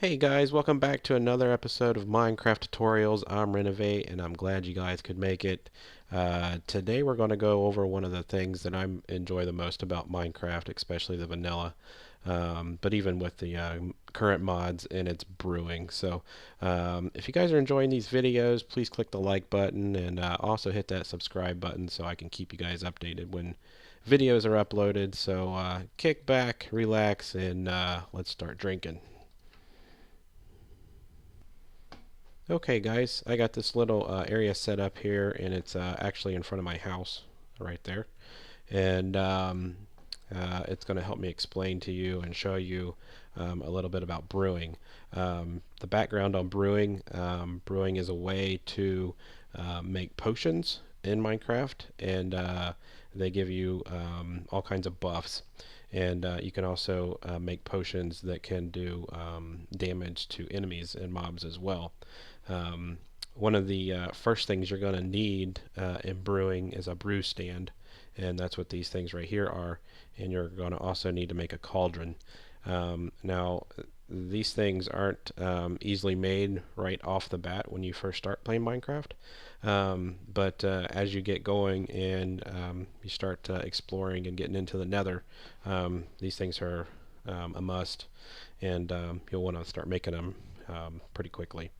Hey guys, welcome back to another episode of Minecraft Tutorials. I'm Renovate, and I'm glad you guys could make it. Today we're going to go over one of the things that I enjoy the most about Minecraft, especially the vanilla, but even with the current mods, and it's brewing. So if you guys are enjoying these videos, please click the like button and also hit that subscribe button so I can keep you guys updated when videos are uploaded. So kick back, relax, and let's start drinking. Okay guys, I got this little area set up here, and it's actually in front of my house right there. And it's going to help me explain to you and show you a little bit about brewing. The background on brewing, brewing is a way to make potions in Minecraft, and they give you all kinds of buffs. And you can also make potions that can do damage to enemies and mobs as well. Um, One of the first things you're going to need in brewing is a brew stand, and that's what these things right here are. And you're going to also need to make a cauldron. Now, these things aren't easily made right off the bat when you first start playing Minecraft, but as you get going and you start exploring and getting into the nether, these things are a must, and you'll want to start making them pretty quickly.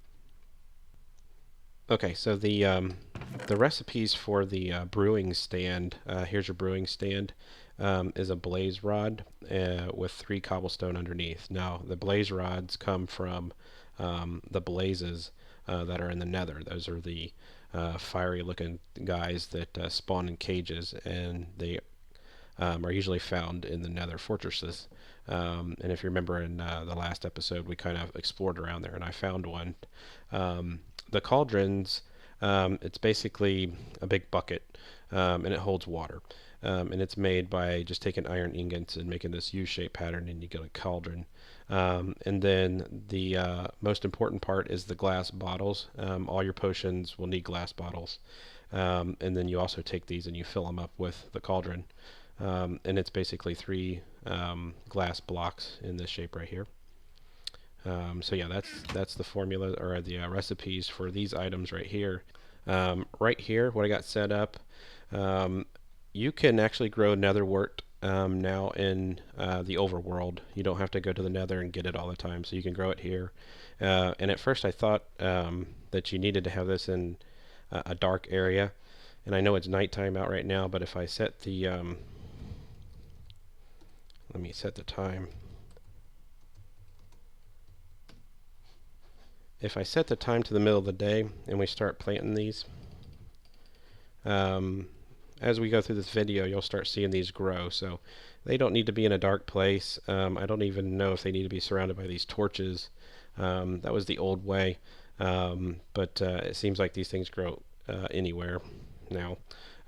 Okay, so the recipes for the brewing stand. Here's your brewing stand. Is a blaze rod with 3 cobblestone underneath. Now the blaze rods come from the blazes that are in the nether. Those are the fiery-looking guys that spawn in cages, and they are usually found in the nether fortresses. And if you remember in the last episode, we kind of explored around there, and I found one. The cauldrons, it's basically a big bucket, and it holds water. And it's made by just taking iron ingots and making this U-shaped pattern, and you get a cauldron. And then the most important part is the glass bottles. All your potions will need glass bottles. And then you also take these and you fill them up with the cauldron. And it's basically 3 glass blocks in this shape right here. So yeah, that's the formula or the recipes for these items right here. Right here, what I got set up, you can actually grow netherwort now in the overworld. You don't have to go to the nether and get it all the time, so you can grow it here. And at first I thought that you needed to have this in a dark area, and I know it's nighttime out right now, but if I set the let me set the time. If I set the time to the middle of the day and we start planting these, as we go through this video, you'll start seeing these grow. So they don't need to be in a dark place. I don't even know if they need to be surrounded by these torches. That was the old way, but it seems like these things grow anywhere now.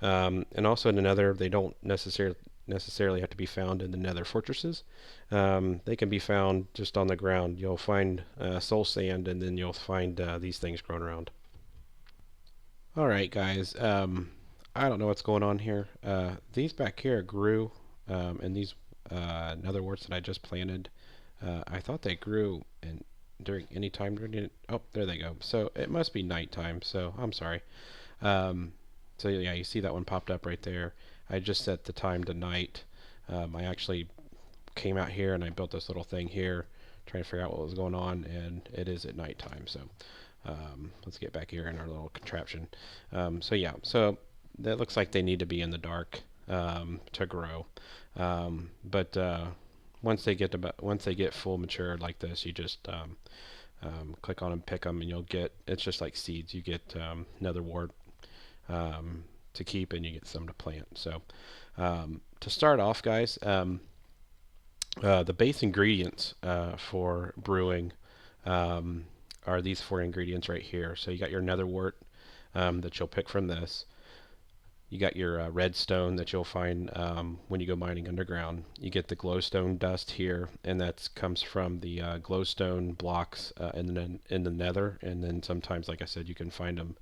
And also in the nether, they don't necessarily have to be found in the nether fortresses. They can be found just on the ground. You'll find soul sand, and then you'll find these things growing around. Alright guys, I don't know what's going on here. These back here grew, and these nether warts that I just planted, I thought they grew during any time during it. Oh, there they go. So it must be nighttime, so I'm sorry. So yeah, you see that one popped up right there. I just set the time to night. I actually came out here and I built this little thing here, trying to figure out what was going on, and it is at nighttime. So let's get back here in our little contraption. So yeah, so that looks like they need to be in the dark to grow. But once they get full mature like this, you just click on them, pick them, and you'll get, it's just like seeds. You get nether wart to keep, and you get some to plant. So to start off, guys, the base ingredients for brewing are these 4 ingredients right here. So you got your nether wart that you'll pick from this. You got your redstone that you'll find when you go mining underground. You get the glowstone dust here, and that comes from the glowstone blocks in the nether. And then sometimes, like I said, you can find them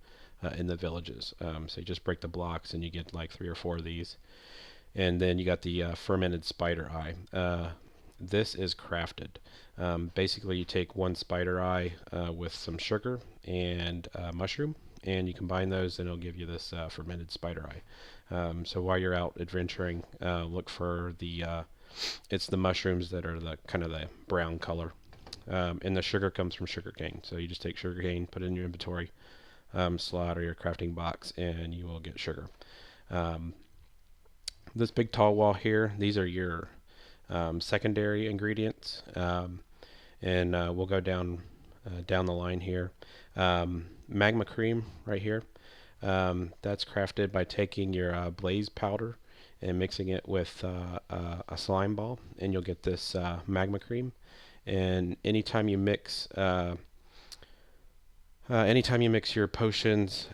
in the villages. So you just break the blocks, and you get like 3 or 4 of these. And then you got the fermented spider eye. This is crafted. Basically, you take one spider eye with some sugar and mushroom, and you combine those, and it'll give you this fermented spider eye. So while you're out adventuring, look for it's the mushrooms that are the kind of the brown color. And the sugar comes from sugar cane. So you just take sugar cane, put it in your inventory slot or your crafting box, and you will get sugar. Um, this big tall wall here, these are your secondary ingredients, and we'll go down the line here. Magma cream right here. That's crafted by taking your blaze powder and mixing it with a slime ball, and you'll get this magma cream. And anytime you mix your potions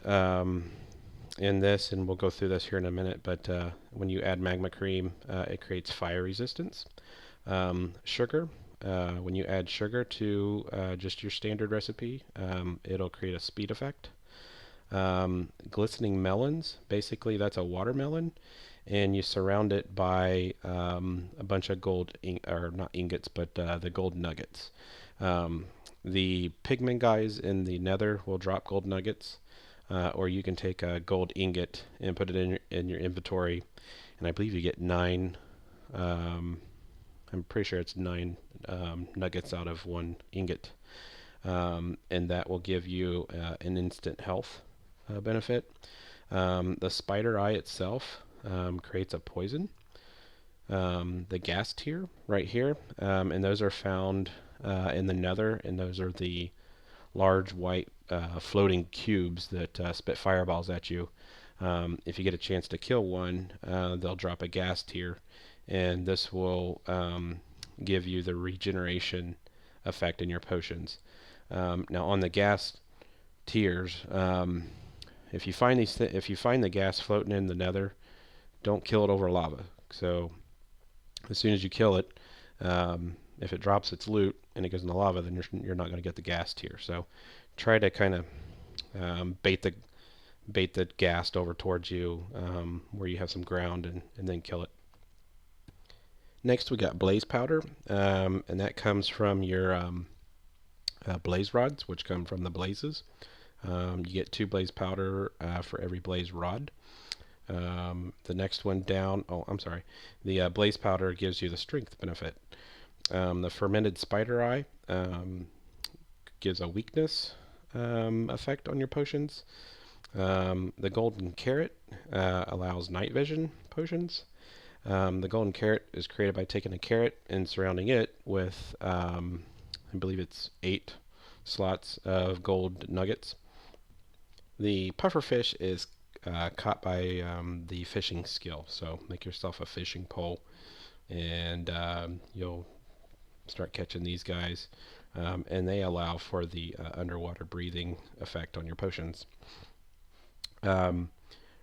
in this, and we'll go through this here in a minute, but when you add magma cream, it creates fire resistance. Sugar, when you add sugar to just your standard recipe, it'll create a speed effect. Glistening melons, basically that's a watermelon, and you surround it by a bunch of or not ingots, but the gold nuggets. The pigment guys in the nether will drop gold nuggets, or you can take a gold ingot and put it in your inventory, and I believe you get 9. I'm pretty sure it's 9 nuggets out of 1 ingot, and that will give you an instant health benefit. The spider eye itself creates a poison. The gas tier right here, and those are found in the nether, and those are the large white floating cubes that spit fireballs at you. If you get a chance to kill one, they'll drop a gas tier, and this will give you the regeneration effect in your potions. Now on the gas tiers, if you find the gas floating in the nether, don't kill it over lava. So as soon as you kill it, if it drops its loot and it goes in the lava, then you're not going to get the gas tier. So try to kind of bait the ghast over towards you where you have some ground, and then kill it. Next we got blaze powder, and that comes from your blaze rods, which come from the blazes. You get 2 blaze powder for every blaze rod. The next one down, the blaze powder gives you the strength benefit. The fermented spider eye gives a weakness effect on your potions. The golden carrot allows night vision potions. The golden carrot is created by taking a carrot and surrounding it with, I believe it's 8 slots of gold nuggets. The pufferfish is caught by the fishing skill, so make yourself a fishing pole, and you'll start catching these guys, and they allow for the underwater breathing effect on your potions.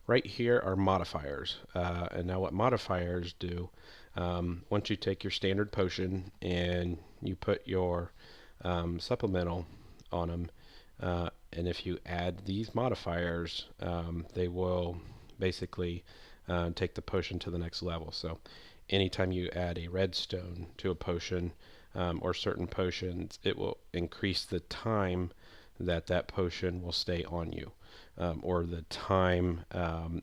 Right here are modifiers, and now what modifiers do, once you take your standard potion and you put your supplemental on them, and if you add these modifiers, they will basically take the potion to the next level. So anytime you add a redstone to a potion, or certain potions, it will increase the time that potion will stay on you, or the time,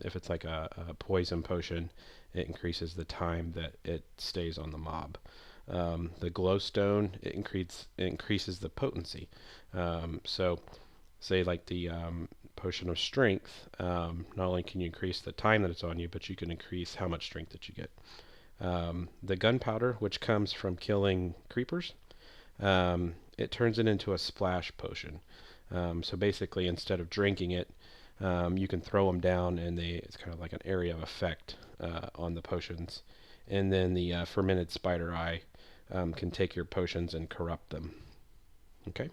if it's like a poison potion, it increases the time that it stays on the mob. The glowstone, it increases the potency. So say like the potion of strength, not only can you increase the time that it's on you, but you can increase how much strength that you get. The gunpowder, which comes from killing creepers, it turns it into a splash potion. So basically, instead of drinking it, you can throw them down, and it's kind of like an area of effect on the potions. And then the fermented spider eye can take your potions and corrupt them. Okay.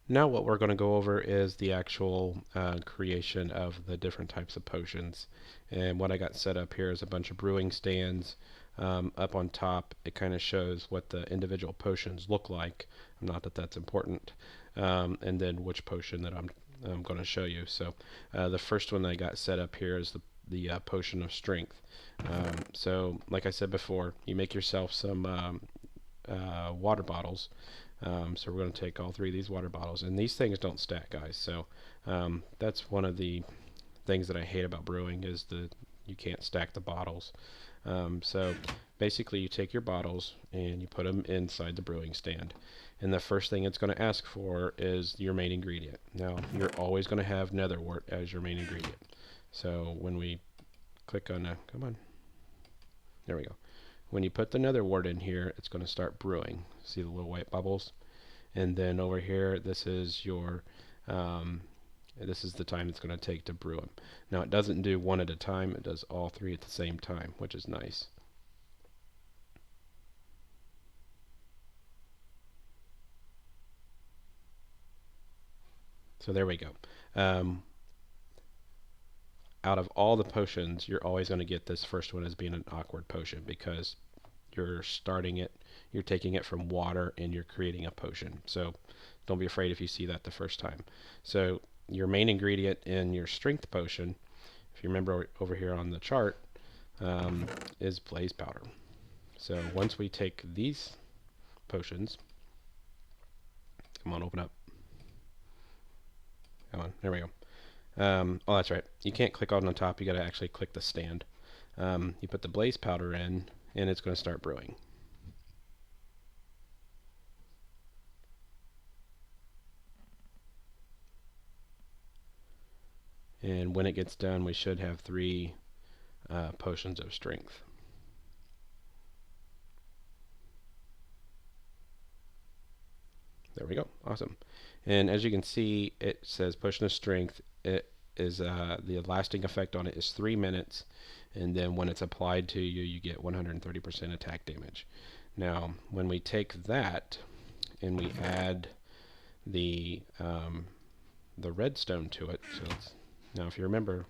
Now what we're going to go over is the actual creation of the different types of potions. And what I got set up here is a bunch of brewing stands. Up on top, it kind of shows what the individual potions look like. Not that that's important. And then which potion that I'm going to show you. So the first one that I got set up here is the potion of strength. So, like I said before, you make yourself some water bottles. So we're going to take all 3 of these water bottles, and these things don't stack, guys. So that's one of the things that I hate about brewing is you can't stack the bottles. So basically, you take your bottles and you put them inside the brewing stand, and the first thing it's going to ask for is your main ingredient. Now, you're always going to have netherwort as your main ingredient. So when we click on come on, there we go. When you put the netherwort in here, it's going to start brewing. See the little white bubbles? And then over here, this is your this is the time it's going to take to brew them. Now, it doesn't do one at a time. It does all 3 at the same time, which is nice. So there we go. Out of all the potions, you're always going to get this first one as being an awkward potion because you're taking it from water and you're creating a potion. So don't be afraid if you see that the first time. So your main ingredient in your strength potion, if you remember over here on the chart, is blaze powder. So once we take these potions, come on, open up. Come on, there we go. Oh, that's right. You can't click on the top. You got to actually click the stand. You put the blaze powder in, and it's going to start brewing. And when it gets done, we should have 3 potions of strength. There we go. Awesome. And as you can see, it says potion of strength. It is the lasting effect on it is 3 minutes, and then when it's applied to you, you get 130% attack damage. Now, when we take that and we add the redstone to it, now if you remember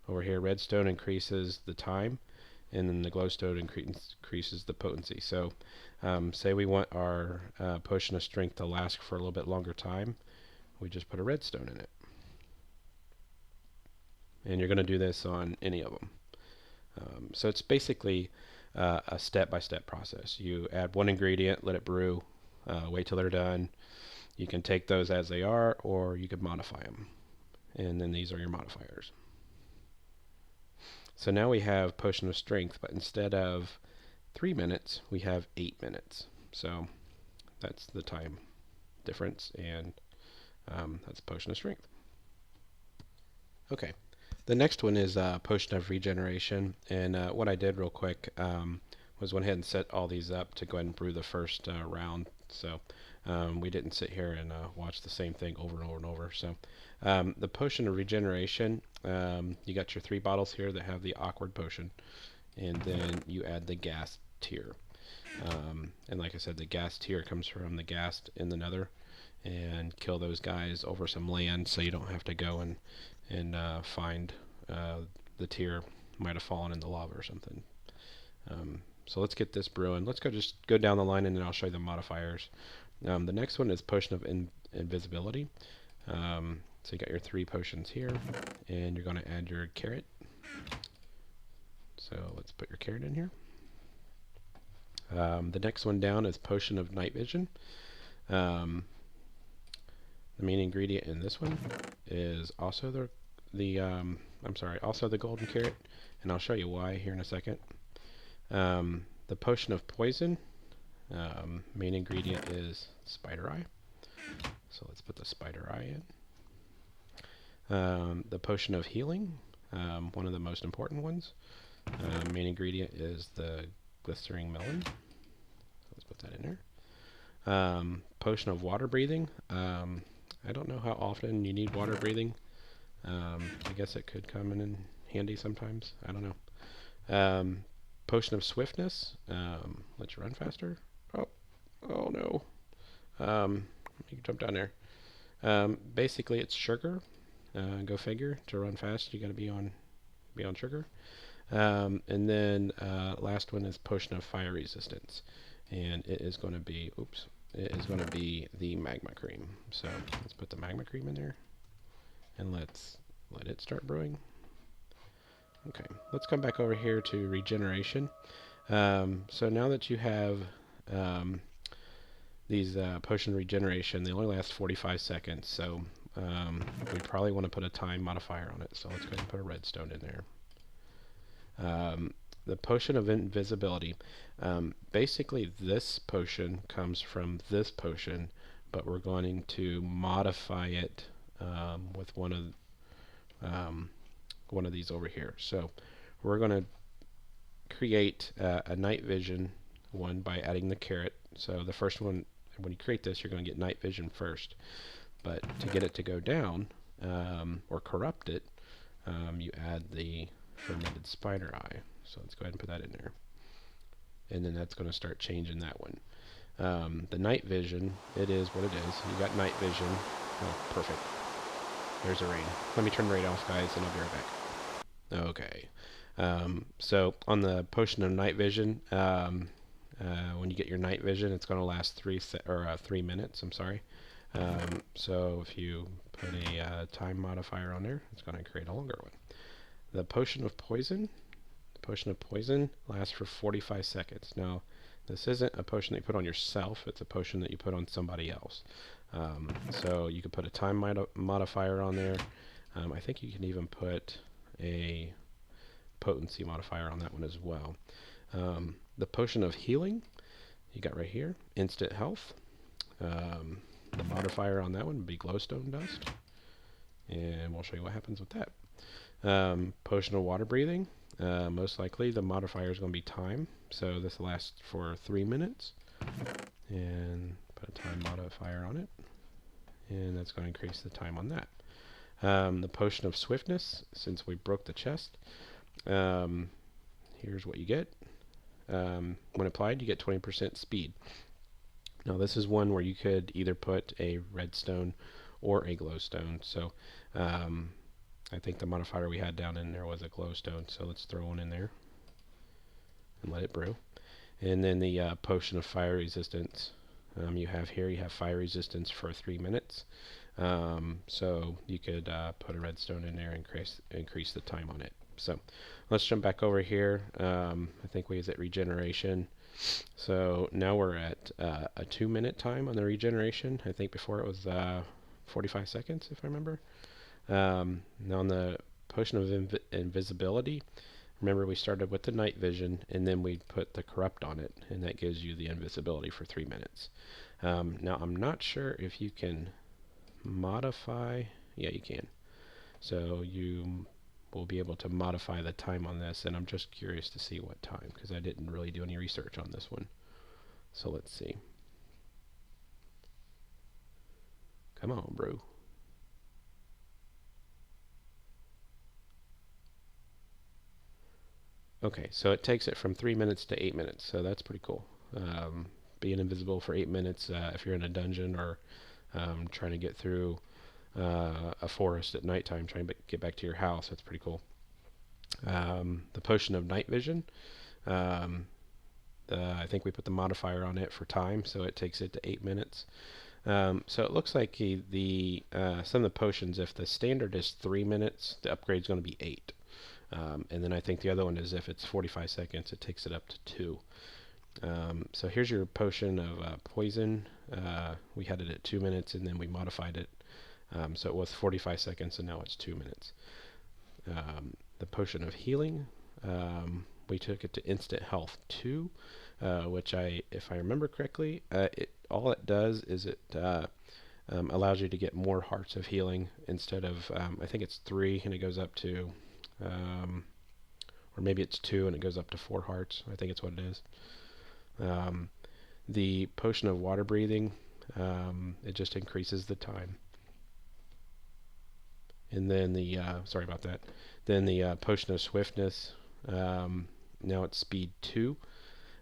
over here, redstone increases the time, and then the glowstone increases the potency. So say we want our potion of strength to last for a little bit longer time, we just put a redstone in it. And you're going to do this on any of them. So it's basically a step-by-step process. You add one ingredient, let it brew, wait till they're done. You can take those as they are, or you could modify them. And then these are your modifiers. So now we have potion of strength, but instead of 3 minutes, we have 8 minutes. So that's the time difference, and that's potion of strength. Okay, the next one is potion of regeneration, and what I did real quick was went ahead and set all these up to go ahead and brew the first round. So we didn't sit here and watch the same thing over and over and over. So the potion of regeneration, you got your 3 bottles here that have the awkward potion, and then you add the gas tier. And like I said, the gas tier comes from the gas in the nether, and kill those guys over some land so you don't have to go and find the tier might have fallen in the lava or something. So let's get this brewing. Let's just go down the line, and then I'll show you the modifiers. The next one is potion of invisibility. So you got your 3 potions here, and you're going to add your carrot. So let's put your carrot in here. The next one down is potion of night vision. The main ingredient in this one is also also the golden carrot, and I'll show you why here in a second. The potion of poison, main ingredient is spider eye. So let's put the spider eye in. The potion of healing, one of the most important ones. Main ingredient is the glistering melon. So let's put that in there. Potion of water breathing. I don't know how often you need water breathing. I guess it could come in handy sometimes. I don't know. Potion of swiftness. Let you run faster. Oh no. You can jump down there. Basically, it's sugar. Go figure. To run fast, you got to be on sugar. And then last one is potion of fire resistance, and it is going to be the magma cream. So let's put the magma cream in there, and let's let it start brewing. Okay, let's come back over here to regeneration. So now that you have um, these potion regeneration, they only last 45 seconds, so we probably want to put a time modifier on it. So let's go ahead and put a redstone in there. The potion of invisibility. Basically, this potion comes from this potion, but we're going to modify it with one of these over here. So we're going to create a night vision one by adding the carrot. So the first one, when you create this, you're going to get night vision first. But to get it to go down or corrupt it, you add the fermented spider eye. So let's go ahead and put that in there. And then that's going to start changing that one. The night vision, it is what it is. You got night vision. Oh, perfect. There's a rain. Let me turn the rain off, guys, and I'll be right back. Okay. So on the potion of night vision, when you get your night vision, it's going to last 3 minutes. I'm sorry. So if you put a time modifier on there, it's going to create a longer one. The potion of poison. The potion of poison lasts for 45 seconds. Now, this isn't a potion that you put on yourself. It's a potion that you put on somebody else. So you could put a time modifier on there. I think you can even put a potency modifier on that one as well. The potion of healing, you got right here, instant health. The modifier on that one would be glowstone dust. And we'll show you what happens with that. Potion of water breathing. Most likely the modifier is going to be time. So this lasts for 3 minutes. And put a time modifier on it. And that's going to increase the time on that. The potion of swiftness, since we broke the chest, here's what you get. When applied, you get 20% speed. Now this is one where you could either put a redstone or a glowstone. So I think the modifier we had down in there was a glowstone. So let's throw one in there and let it brew. And then the potion of fire resistance. You have fire resistance for 3 minutes. So you could put a redstone in there and increase the time on it. So let's jump back over here. I think we was at regeneration. So now we're at a 2-minute time on the regeneration. I think before it was 45 seconds, if I remember. Now on the potion of invisibility, remember we started with the night vision and then we put the corrupt on it, and that gives you the invisibility for 3 minutes. Now I'm not sure if you can modify. Yeah, you can. So you will be able to modify the time on this, and I'm just curious to see what time, because I didn't really do any research on this one. So let's see. Come on, bro. Okay, so it takes it from 3 minutes to 8 minutes, so that's pretty cool. Being invisible for 8 minutes if you're in a dungeon or trying to get through a forest at nighttime, trying to get back to your house, that's pretty cool. The potion of night vision, I think we put the modifier on it for time, so it takes it to 8 minutes. So it looks like some of the potions, if the standard is 3 minutes, the upgrade is going to be 8. And then I think the other one is if it's 45 seconds, it takes it up to 2. So here's your potion of poison. We had it at 2 minutes, and then we modified it. So it was 45 seconds, and now it's 2 minutes. The potion of healing, we took it to instant health 2, which if I remember correctly, all it does is it allows you to get more hearts of healing instead of, I think it's 3, and it goes up to, or maybe it's 2 and it goes up to 4 hearts. I think it's what it is. The potion of water breathing, it just increases the time. And then sorry about that. Then the potion of swiftness, now it's speed 2,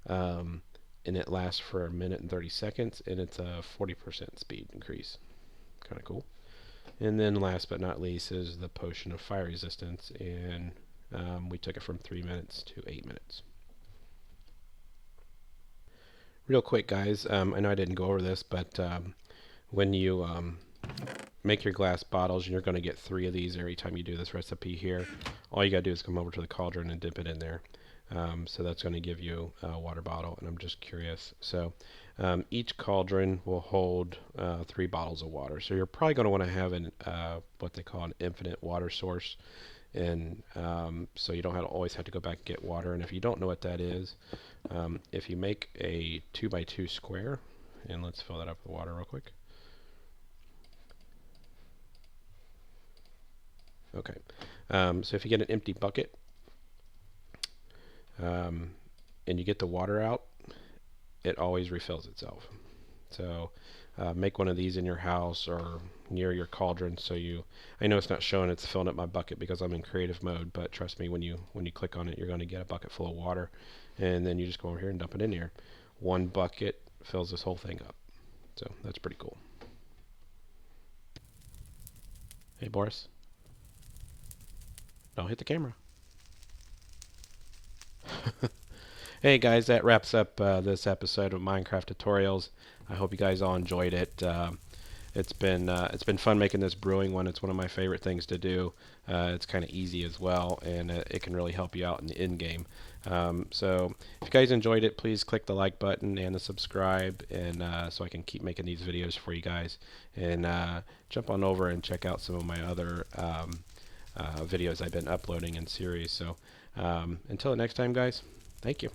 and it lasts for 1 minute and 30 seconds, and it's a 40% speed increase. Kind of cool. And then last but not least is the potion of fire resistance, and we took it from 3 minutes to 8 minutes. Real quick, guys, I know I didn't go over this, but when you make your glass bottles, and you're going to get 3 of these every time you do this recipe here. All you got to do is come over to the cauldron and dip it in there. So that's going to give you a water bottle, and I'm just curious. So each cauldron will hold 3 bottles of water. So you're probably going to want to have what they call an infinite water source, and so you don't always have to go back and get water. And if you don't know what that is, if you make a 2x2 square, and let's fill that up with water real quick. Okay, so if you get an empty bucket and you get the water out, it always refills itself. So make one of these in your house or near your cauldron. I know it's not showing it's filling up my bucket because I'm in creative mode, but trust me, when you click on it, you're going to get a bucket full of water, and then you just go over here and dump it in here. One bucket fills this whole thing up. So that's pretty cool. Hey, Boris. Don't hit the camera. Hey guys, that wraps up this episode of Minecraft Tutorials. I hope you guys all enjoyed it. It's been fun making this brewing one. It's one of my favorite things to do. It's kind of easy as well, and it can really help you out in the end game. So if you guys enjoyed it, please click the like button and the subscribe, and so I can keep making these videos for you guys. And jump on over and check out some of my other videos I've been uploading in series. So until the next time, guys, thank you.